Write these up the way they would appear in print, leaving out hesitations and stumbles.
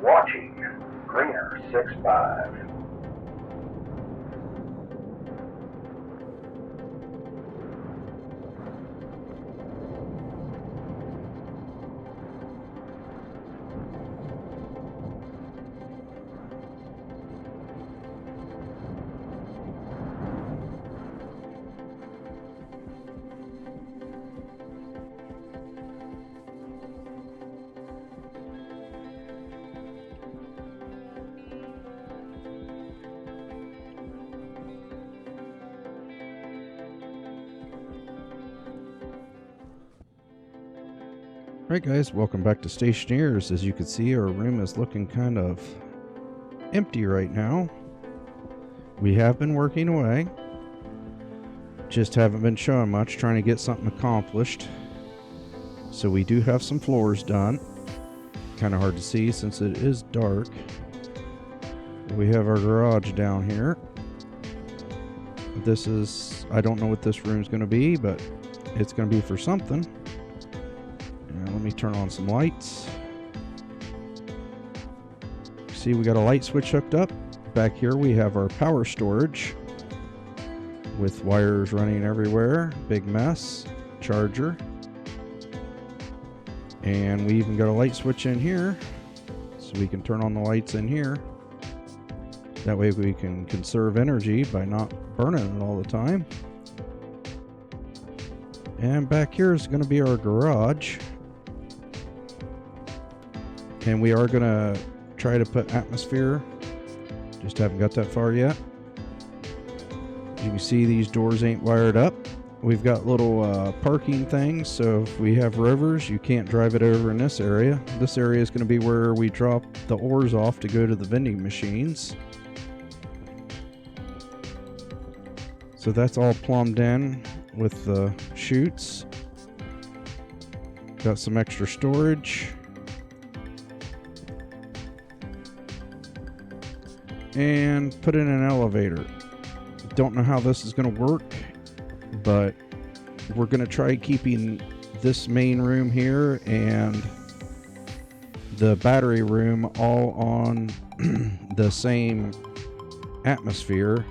watching Greener 65. Alright guys, welcome back to Stationeers. As you can see, our room is looking kind of empty right now. We have been working away, just haven't been showing much, trying to get something accomplished. So we do have some floors done. Kind of hard to see since it is dark. We have our garage down here. This is, I don't know what this room's going to be, but it's going to be for something. Let me turn on some lights. See, we got a light switch hooked up. Back here we have our power storage with wires running everywhere. Big mess. Charger. And we even got a light switch in here, so we can turn on the lights in here. That way we can conserve energy by not burning it all the time. And back here is going to be our garage. And we are going to try to put atmosphere. Just haven't got that far yet. As you can see, these doors ain't wired up. We've got little parking things, so if we have rivers, you can't drive it over in this area. This area is going to be where we drop the ores off to go to the vending machines. So that's all plumbed in with the chutes. Got some extra storage. And put in an elevator. Don't know how this is going to work, but we're going to try keeping this main room here and the battery room all on the same atmosphere.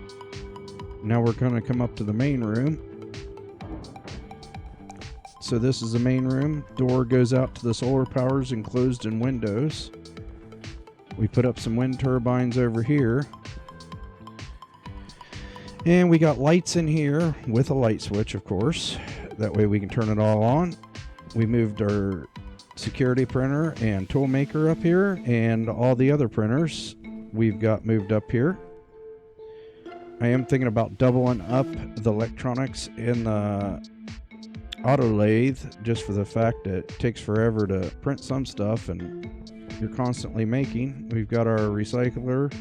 Now we're going to come up to the main room. So this is the main room. Door goes out to the solar powers enclosed in windows. We put up some wind turbines over here. And we got lights in here with a light switch, of course. That way we can turn it all on. We moved our security printer and tool maker up here, and all the other printers we've got moved up here. I am thinking about doubling up the electronics in the auto lathe, just for the fact that it takes forever to print some stuff and you're constantly making. We've got our recycler.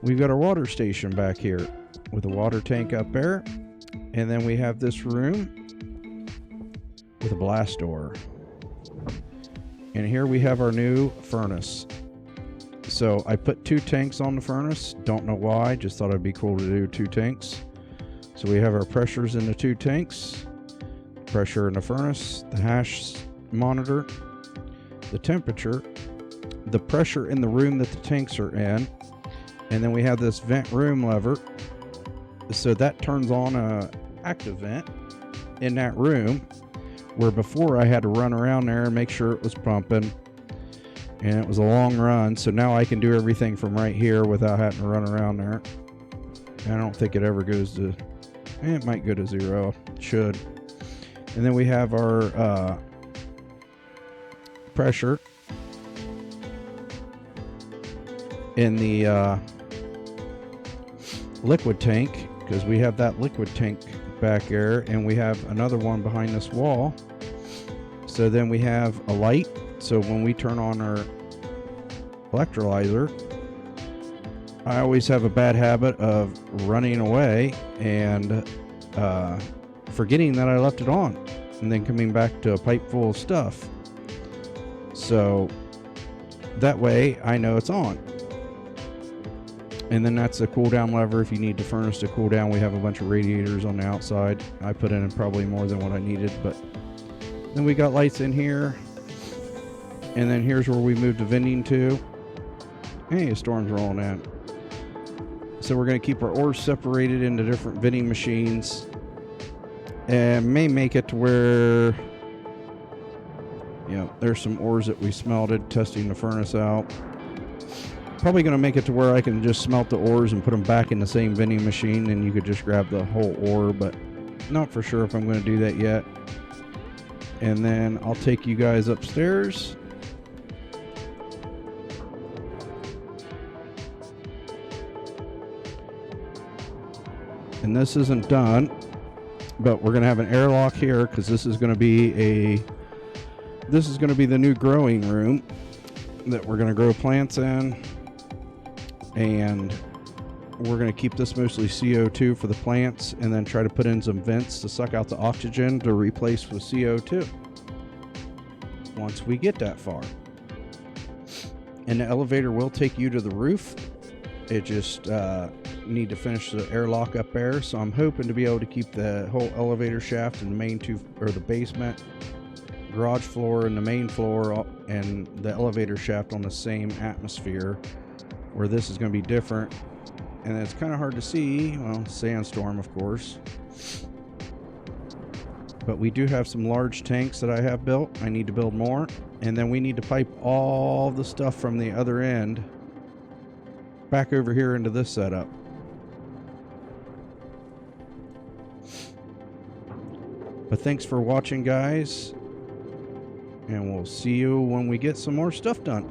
We've got our water station back here with a water tank up there. And then we have this room with a blast door. And here we have our new furnace. So I put 2 tanks on the furnace. Don't know why, just thought it'd be cool to do 2 tanks. So we have our pressures in the 2 tanks. Pressure in the furnace, the hash monitor, the temperature, the pressure in the room that the tanks are in, and then we have this vent room lever, so that turns on a active vent in that room, where before I had to run around there and make sure it was pumping, and it was a long run. So now I can do everything from right here without having to run around there. And I don't think it ever goes to, it might go to 0, it should. And then we have our pressure in the liquid tank, because we have that liquid tank back there, and we have another one behind this wall. So then we have a light, so when we turn on our electrolyzer, I always have a bad habit of running away and forgetting that I left it on, and then coming back to a pipe full of stuff. So that way I know it's on. And then that's a cool down lever if you need the furnace to cool down. We have a bunch of radiators on the outside. I put in probably more than what I needed, but then we got lights in here. And then here's where we moved the vending to. Hey, a storm's rolling in. So we're going to keep our ores separated into different vending machines. And may make it to where, you know, there's some ores that we smelted testing the furnace out. Probably going to make it to where I can just smelt the ores and put them back in the same vending machine, and you could just grab the whole ore, but not for sure if I'm going to do that yet. And then I'll take you guys upstairs. And this isn't done, but we're going to have an airlock here because this is going to be the new growing room that we're going to grow plants in. And we're going to keep this mostly CO2 for the plants, and then try to put in some vents to suck out the oxygen to replace with CO2 once we get that far. And the elevator will take you to the roof. It just need to finish the airlock up there, so I'm hoping to be able to keep the whole elevator shaft and the main the basement, garage floor, and the main floor and the elevator shaft on the same atmosphere, where this is going to be different. And it's kind of hard to see. Well, sandstorm, of course. But we do have some large tanks that I have built. I need to build more. And then we need to pipe all the stuff from the other end back over here into this setup. But thanks for watching, guys. And we'll see you when we get some more stuff done.